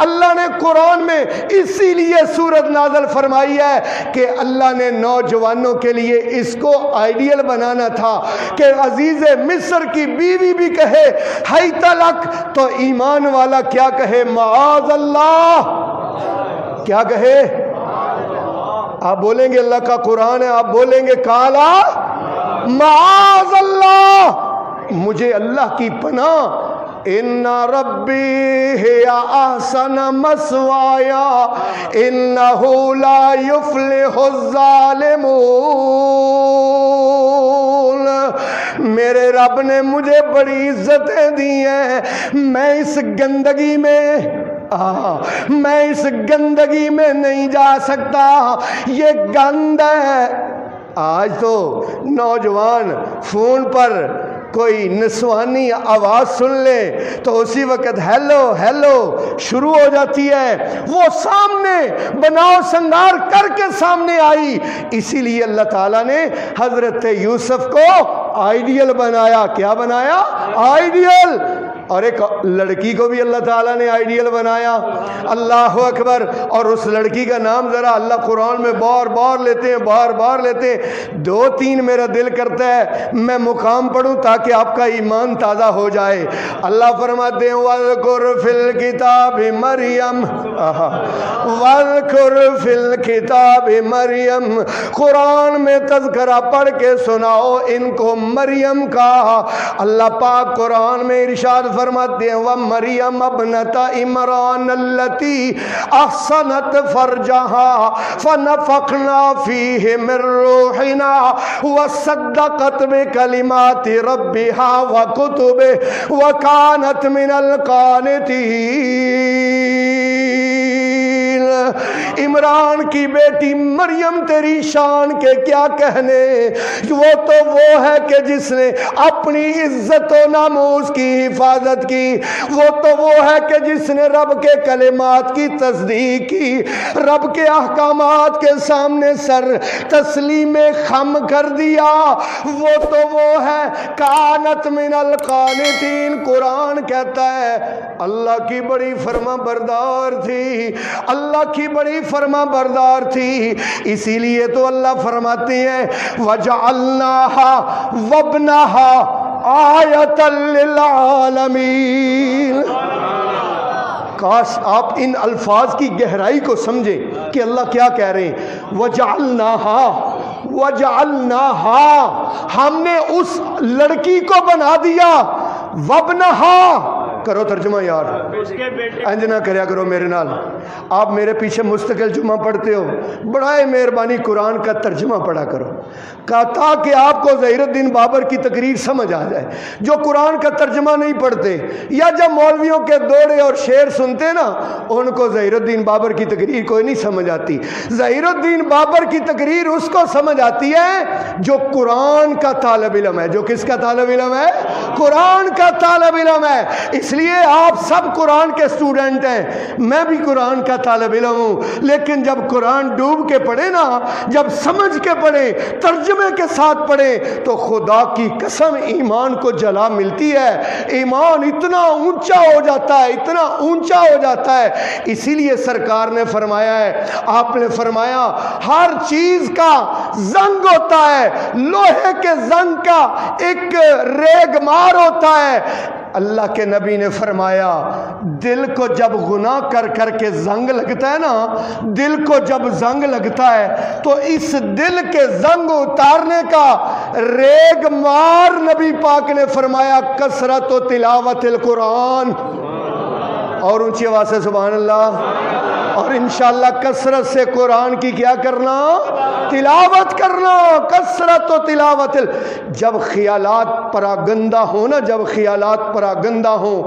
اللہ نے قرآن میں اسی لیے صورت نازل فرمائی ہے کہ اللہ نے نوجوانوں کے لیے اس کو آئیڈیل بنانا تھا کہ عزیز مصر کی بیوی بھی کہے حیت لک تو ایمان والا کیا کہے؟ معاذ اللہ. کیا کہے؟ آپ بولیں گے اللہ کا قرآن ہے, آپ بولیں گے کالا معاذ اللہ, مجھے اللہ کی پناہ. ان ربی ہے احسن مسوایا انہ لا یفلح الظالمون. میرے رب نے مجھے بڑی عزتیں دی ہیں, میں اس گندگی میں نہیں جا سکتا, یہ گند ہے. آج تو نوجوان فون پر کوئی نسوانی آواز سن لے تو اسی وقت ہیلو شروع ہو جاتی ہے. وہ سامنے بناؤ سنگار کر کے سامنے آئی. اسی لیے اللہ تعالیٰ نے حضرت یوسف کو آئیڈیل بنایا. کیا بنایا؟ آئیڈیل. اور ایک لڑکی کو بھی اللہ تعالیٰ نے آئیڈیل بنایا. اللہ اکبر. اور اس لڑکی کا نام ذرا اللہ قرآن میں بار بار لیتے ہیں, بار بار لیتے ہیں. 2-3 میرا دل کرتا ہے میں مقام پڑھوں تاکہ آپ کا ایمان تازہ ہو جائے. اللہ فرماتے ہیں وَاذْكُرْ فِي الْكِتَابِ مَرْيَمَ, وَاذْكُرْ فِي الْكِتَابِ مَرْيَمَ, قرآن میں تذکرہ پڑھ کے سناؤ ان کو مریم کا. اللہ پاک قرآن میں ارشاد فرماتے ہیں وَمَرْيَمَ ابْنَتَ عِمْرَانَ الَّتِي أَحْصَنَتْ فَرْجَهَا فَنَفَخْنَا فِيهِ مِنْ رُوحِنَا وَصَدَّقَتْ بِكَلِمَاتِ رَبِّهَا وَكُتُبِهِ وَكَانَتْ مِنَ الْقَانِتِينَ. عمران کی بیٹی مریم تیری شان کے کیا کہنے, وہ تو وہ ہے کہ جس نے اپنی عزت و ناموس کی حفاظت کی, وہ تو وہ ہے کہ جس نے رب کے کلمات کی تصدیق کی, رب کے احکامات کے سامنے سر تسلیم خم کر دیا, وہ تو وہ ہے کانت من القانتین. قرآن کہتا ہے اللہ کی بڑی فرما بردار تھی, اللہ کی بڑی فرما بردار تھی. اسی لیے تو اللہ فرماتے ہیں وَجَعَلْنَاهَا وَابْنَهَا آیَةً لِلْعَالَمِينَ. کاش آپ ان الفاظ کی گہرائی کو سمجھیں کہ اللہ کیا کہہ رہے ہیں. وَجَعَلْنَاهَا وَجَعَلْنَاهَا, ہم نے اس لڑکی کو بنا دیا. وَابْنَهَا کرو ترجمہ یار, انج نہ کریا کرو میرے نال. آپ میرے پیچھے مستقل جمعہ پڑھتے ہو, بڑائے مہربانی قرآن کا ترجمہ پڑھا کرو تاکہ آپ کو ظہیر الدین بابر کی تقریر سمجھ آ جائے. جو قرآن کا ترجمہ نہیں پڑھتے یا جب مولویوں کے دوڑے اور شعر سنتے نا, ان کو ظہیر الدین بابر کی تقریر کوئی نہیں سمجھ آتی. ظہیر الدین بابر کی تقریر اس کو سمجھ آتی ہے جو قرآن کا طالب علم ہے. جو کس کا طالب علم ہے؟ قرآن کا طالب علم ہے. اس لیے آپ سب قرآن کے اسٹوڈنٹ ہیں, میں بھی قرآن کا طالب علم ہوں. لیکن جب قرآن ڈوب کے پڑھے نا, جب سمجھ کے پڑھے, ترجمے کے ساتھ پڑھے, تو خدا کی قسم ایمان کو جلا ملتی ہے. ایمان اتنا اونچا ہو جاتا ہے, اتنا اونچا ہو جاتا ہے. اسی لیے سرکار نے فرمایا ہے, آپ نے فرمایا ہر چیز کا زنگ ہوتا ہے, لوہے کے زنگ کا ایک ریگ مار ہوتا ہے. اللہ کے نبی نے فرمایا دل کو جب گناہ کر کر کے زنگ لگتا ہے نا, دل کو جب زنگ لگتا ہے تو اس دل کے زنگ اتارنے کا ریگ مار نبی پاک نے فرمایا کثرت و تلاوت القرآن. اور اونچی آواز سے سبحان اللہ. اور انشاءاللہ کثرت سے قرآن کی کیا کرنا؟ تلاوت کرنا. کثرت و تلاوت. جب خیالات پراگندہ ہوں نا, جب خیالات پراگندہ ہوں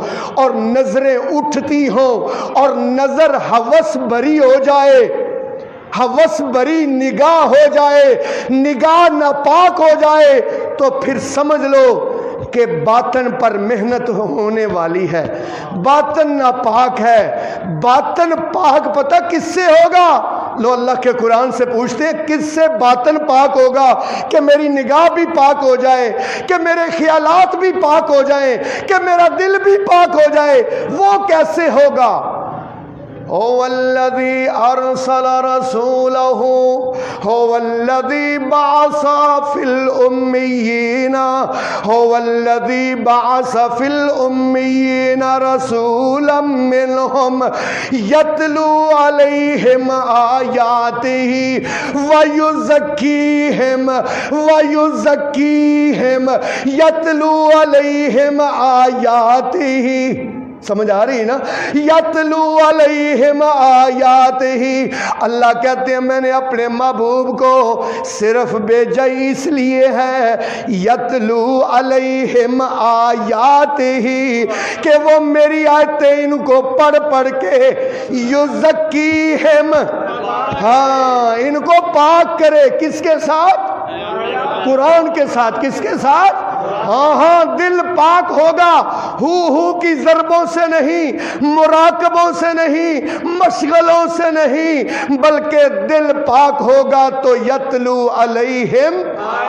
اور نظریں اٹھتی ہوں اور نظر ہوس بری ہو جائے, ہوس بری نگاہ ہو جائے, نگاہ ناپاک ہو جائے, تو پھر سمجھ لو کہ باطن پر محنت ہونے والی ہے. باطن ناپاک ہے. باطن پاک پتہ کس سے ہوگا؟ لو اللہ کے قرآن سے پوچھتے ہیں کس سے باطن پاک ہوگا کہ میری نگاہ بھی پاک ہو جائے, کہ میرے خیالات بھی پاک ہو جائیں, کہ میرا دل بھی پاک ہو جائے. وہ کیسے ہوگا؟ هو الذي أرسل رسوله هو الذي بعث في الأميين هو الذي بعث في الأميين رسولا منهم يتلو عليهم آياته ويزكيهم يتلو عليهم آياته. سمجھ آ رہی نا؟ یتلو علیہم آیات ہی. اللہ کہتے ہیں میں نے اپنے محبوب کو صرف بھیجا اس لیے ہے یتلو علیہم آیات ہی کہ وہ میری آیتیں ان کو پڑھ پڑھ کے یزکیہم, ہاں ان کو پاک کرے. کس کے ساتھ؟ قرآن کے ساتھ. کس کے ساتھ؟ ہاں دل پاک ہوگا, ہو کی ضربوں سے نہیں, مراقبوں سے نہیں, مشغلوں سے نہیں, بلکہ دل پاک ہوگا تو یتلو علیہم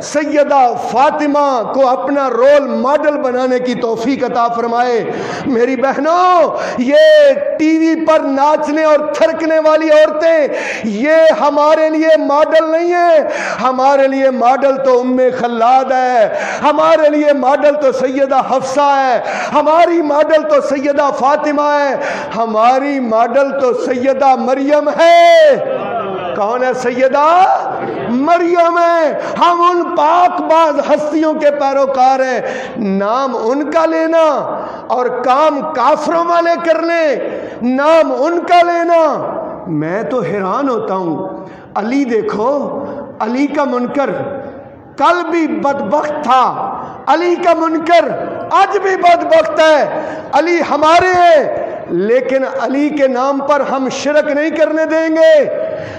سیدہ فاطمہ کو اپنا رول ماڈل بنانے کی توفیق عطا فرمائے۔ میری بہنوں، یہ ٹی وی پر ناچنے اور تھرکنے والی عورتیں یہ ہمارے لیے ماڈل نہیں ہے۔ ہمارے لیے ماڈل تو ام خلاد ہے، ہمارے لیے ماڈل تو سیدہ حفصہ ہے، ہماری ماڈل تو سیدہ فاطمہ ہے، ہماری ماڈل تو سیدہ مریم ہے۔ کون ہے سیدہ مریم ہے۔ ہم ان پاک باز ہستیوں کے پیروکار ہیں۔ نام ان کا لینا اور کام کافروں والے کرنے، نام ان کا لینا، میں تو حیران ہوتا ہوں۔ علی دیکھو، علی کا منکر کل بھی بدبخت تھا، علی کا منکر آج بھی بدبخت ہے۔ علی ہمارے ہیں، لیکن علی کے نام پر ہم شرک نہیں کرنے دیں گے۔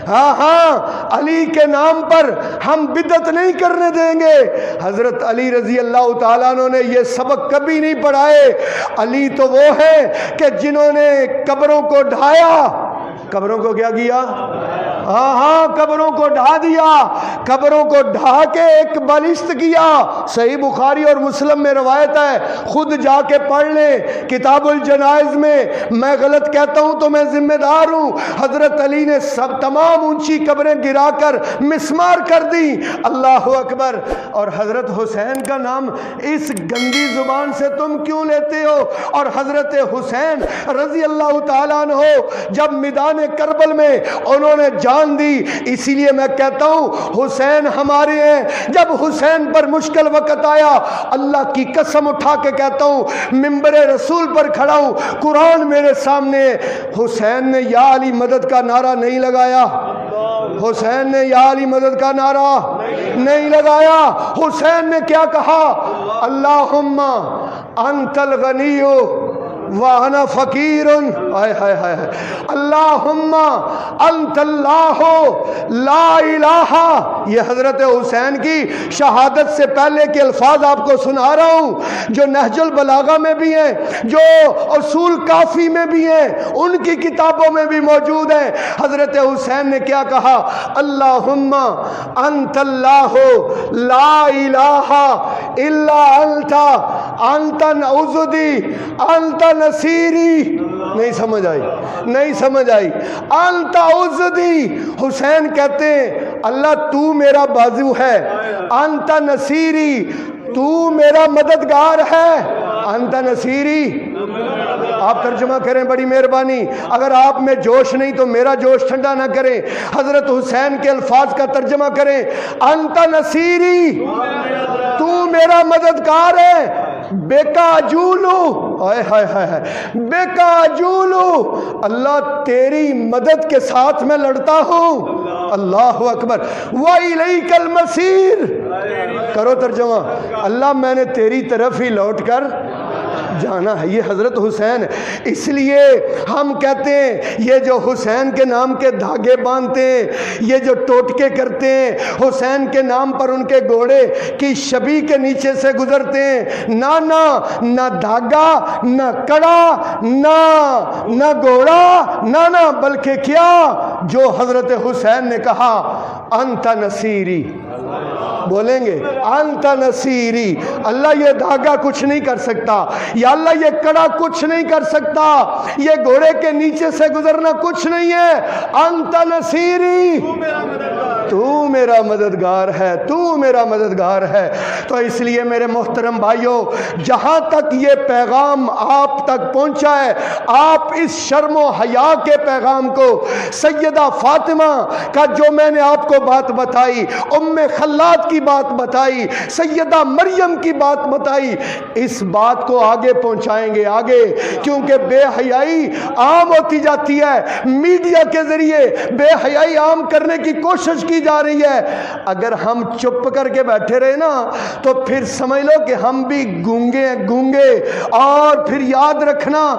ہاں علی کے نام پر ہم بدعت نہیں کرنے دیں گے۔ حضرت علی رضی اللہ تعالیٰ عنہ نے یہ سبق کبھی نہیں پڑھائے۔ علی تو وہ ہے کہ جنہوں نے قبروں کو ڈھایا، قبروں کو کیا کیا؟ ہاں قبروں کو ڈھا دیا، قبروں کو ڈھا کے ایک بالشت کیا۔ صحیح بخاری اور مسلم میں روایت ہے، خود جا کے پڑھ لیں کتاب الجنائز میں۔ میں غلط کہتا ہوں تو میں ذمہ دار ہوں۔ حضرت علی نے سب تمام اونچی قبریں گرا کر مسمار کر دی۔ اللہ اکبر۔ اور حضرت حسین کا نام اس گندی زبان سے تم کیوں لیتے ہو؟ اور حضرت حسین رضی اللہ تعالیٰ عنہ جب میدان کربل میں انہوں نے جان دی، اسی لیے میں کہتا ہوں حسین ہمارے ہیں۔ جب حسین پر مشکل وقت آیا، اللہ کی قسم اٹھا کے کہتا ہوں، منبر رسول پر کھڑا ہوں، قرآن میرے سامنے، حسین نے یا علی مدد کا نعرہ نہیں لگایا، حسین نے یا علی مدد کا نعرہ نہیں لگایا۔ حسین نے کیا کہا؟ اللہم انت الغنی وانا فقیر، اللہم انت اللہ لا الہ۔ یہ حضرت حسین کی شہادت سے پہلے کے الفاظ آپ کو سنا رہا ہوں، جو نہج البلاغہ میں بھی ہیں، جو اصول کافی میں بھی ہیں، ان کی کتابوں میں بھی موجود ہیں۔ حضرت حسین نے کیا کہا؟ اللہم انت اللہ لا الہ الا انت، انت عضدی انت نصیری۔ نہیں سمجھ آئی، نہیں سمجھ آئی۔ انت عضدی، حسین کہتے ہیں اللہ تو میرا بازو ہے، انت نصیری، تو میرا مددگار ہے، انت نصیری۔ آپ ترجمہ کریں، بڑی مہربانی۔ اگر آپ میں جوش نہیں تو میرا جوش ٹھنڈا نہ کریں، حضرت حسین کے الفاظ کا ترجمہ کریں، انت نصیری، تو میرا مددگار ہے، بیکا جولو، بیکا جولو، اللہ تیری مدد کے ساتھ میں لڑتا ہوں۔ اللہ اکبر۔ وَإِلَيْكَ الْمَصِيرُ، کرو ترجمہ، اللہ میں نے تیری طرف ہی لوٹ کر جانا ہے۔ یہ حضرت حسین، اس لیے ہم کہتے ہیں یہ جو حسین کے نام کے دھاگے باندھتے ہیں، یہ جو ٹوٹکے کرتے ہیں، حسین کے نام پر ان کے گھوڑے کی شبیہ کے نیچے سے گزرتے ہیں، نہ دھاگا، نہ کڑا، نہ گھوڑا، نہ بلکہ کیا؟ جو حضرت حسین نے کہا انت نصیری، بولیں گے انت نصیری، اللہ یہ دھاگا کچھ نہیں کر سکتا، یا اللہ یہ کڑا کچھ نہیں کر سکتا، یہ گھوڑے کے نیچے سے گزرنا کچھ نہیں ہے، انت نصیری، تو میرا مددگار ہے، تو میرا مددگار ہے۔ تو اس لیے میرے محترم بھائیوں، جہاں تک یہ پیغام آپ تک پہنچا ہے، آپ اس شرم و حیا کے پیغام کو، سیدہ فاطمہ کا جو میں نے آپ کو بات بتائی، ام خلاد کی بات بتائی، سیدہ مریم کی بات بتائی، اس بات کو آگے پہنچائیں گے آگے، کیونکہ بے حیائی عام ہوتی جاتی ہے، میڈیا کے ذریعے بے حیائی عام کرنے کی کوشش کی جا رہی ہے۔ اگر ہم چپ کر کے بیٹھے رہے نا تو پھر سمجھ لو کہ ہم بھی گونگے ہیں، گونگے۔ اور پھر یاد رکھنا،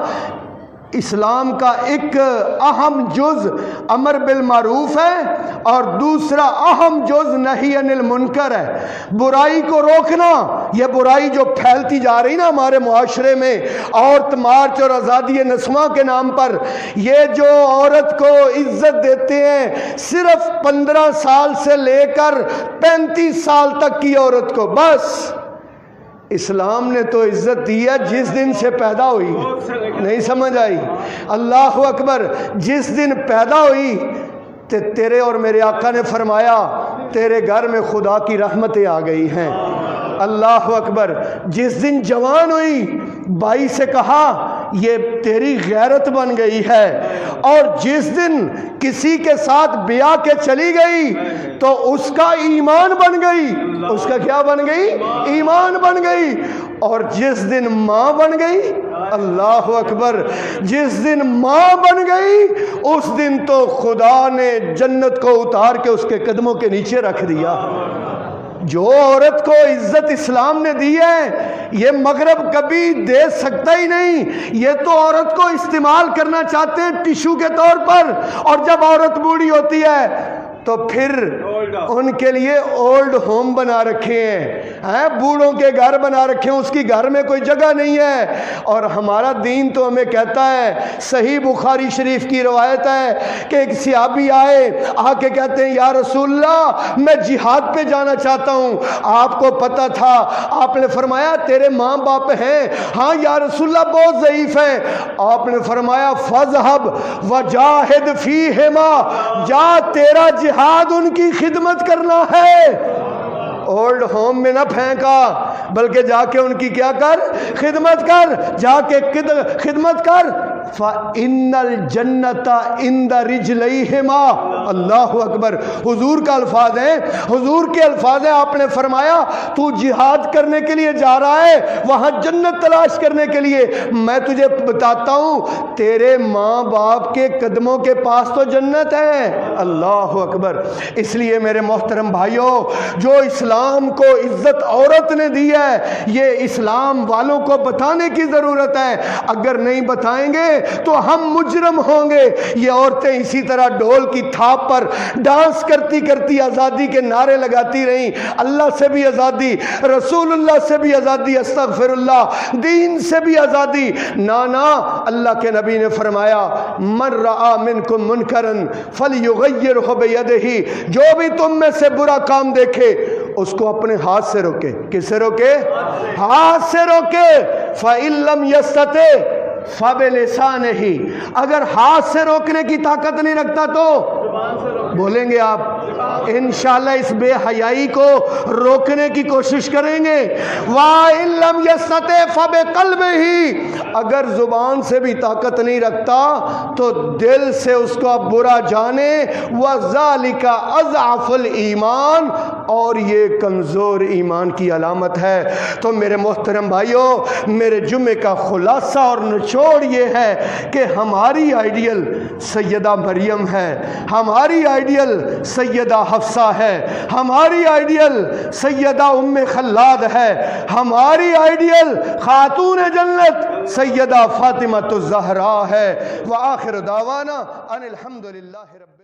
اسلام کا ایک اہم جز امر بالمعروف ہے اور دوسرا اہم جز نہی عن المنکر ہے، برائی کو روکنا۔ یہ برائی جو پھیلتی جا رہی نا ہمارے معاشرے میں، عورت مارچ اور آزادی نسواں کے نام پر، یہ جو عورت کو عزت دیتے ہیں صرف 15 سال سے لے کر 35 سال تک کی عورت کو، بس اسلام نے تو عزت دی ہے جس دن سے پیدا ہوئی۔ نہیں سمجھ آئی؟ اللہ اکبر، جس دن پیدا ہوئی تیرے اور میرے آقا نے فرمایا تیرے گھر میں خدا کی رحمتیں آ گئی ہیں۔ اللہ اکبر، جس دن جوان ہوئی بھائی سے کہا یہ تیری غیرت بن گئی ہے، اور جس دن کسی کے ساتھ بیاہ کے چلی گئی تو اس کا ایمان بن گئی۔ اس کا کیا بن گئی؟ ایمان بن گئی۔ اور جس دن ماں بن گئی، اللہ اکبر، جس دن ماں بن گئی اس دن تو خدا نے جنت کو اتار کے اس کے قدموں کے نیچے رکھ دیا۔ جو عورت کو عزت اسلام نے دی ہے یہ مغرب کبھی دے سکتا ہی نہیں۔ یہ تو عورت کو استعمال کرنا چاہتے ہیں ٹیشو کے طور پر، اور جب عورت بوڑھی ہوتی ہے تو پھر ان کے لیے اولڈ ہوم بنا رکھے ہیں، بوڑھوں کے گھر بنا رکھے ہیں، اس کی گھر میں کوئی جگہ نہیں ہے۔ اور ہمارا دین تو ہمیں کہتا ہے، صحیح بخاری شریف کی روایت ہے کہ ایک صحابی آئے، آ کے کہتے ہیں یا رسول اللہ میں جہاد پہ جانا چاہتا ہوں۔ آپ کو پتہ تھا، آپ نے فرمایا تیرے ماں باپ ہیں؟ ہاں یا رسول اللہ بہت ضعیف ہیں۔ آپ نے فرمایا فاذهب وجاہد فیہما، جا تیرا جہاد ان کی خدمت کرنا ہے۔ اولڈ ہوم میں نہ پھینکا، بلکہ جا کے ان کی کیا کر؟ خدمت کر، جا کے خدمت کر۔ فَإِنَّ الْجَنَّةَ عِنْدَ رِجْلَيْهِمَا، اللہ اکبر، حضور کا الفاظ ہیں، حضور کے الفاظ ہیں۔ آپ نے فرمایا تو جہاد کرنے کے لیے جا رہا ہے، وہاں جنت تلاش کرنے کے لیے، میں تجھے بتاتا ہوں تیرے ماں باپ کے قدموں کے پاس تو جنت ہے۔ اللہ اکبر۔ اس لیے میرے محترم بھائیوں، جو اسلام کو عزت عورت نے دی ہے یہ اسلام والوں کو بتانے کی ضرورت ہے۔ اگر نہیں بتائیں گے تو ہم مجرم ہوں گے۔ یہ عورتیں اسی طرح ڈھول کی تھاپ پر ڈانس کرتی کرتی آزادی کے نعرے لگاتی رہیں، اللہ سے بھی آزادی، رسول اللہ سے بھی آزادی، استغفر اللہ، دین سے بھی آزادی۔ نانا، اللہ کے نبی نے فرمایا من رعا منکم منکرن فلیغیرہ بیدہ، جو بھی تم میں سے برا کام دیکھے اس کو اپنے ہاتھ سے روکے۔ کس سے روکے؟ ہاتھ سے روکے۔ فَإِن لَمْ يَسْتَطِعْ فَبِلِسَانِهِ، اگر ہاتھ سے روکنے کی طاقت نہیں رکھتا تو بولیں گے آپ انشاءاللہ اس بے حیائی کو روکنے کی کوشش کریں گے۔ وَإِن لَمْ يَسْتَطِعْ فَبِقَلْبِهِ، اگر زبان سے بھی طاقت نہیں رکھتا تو دل سے اس کو برا جانے۔ وَذَلِكَ أَضْعَفُ الْإِيمَانِ، اور یہ کمزور ایمان کی علامت ہے۔ تو میرے محترم بھائیوں، میرے جمعے کا خلاصہ اور نچوڑ یہ ہے کہ ہماری آئیڈیل سیدہ مریم ہے، ہماری آئیڈیل سیدہ حفصہ ہے، ہماری آئیڈیل سیدہ ام خلاد ہے، ہماری آئیڈیل خاتون جنت سیدہ فاطمہ الزہرا ہے۔ وآخر دعوانا ان الحمدللہ رب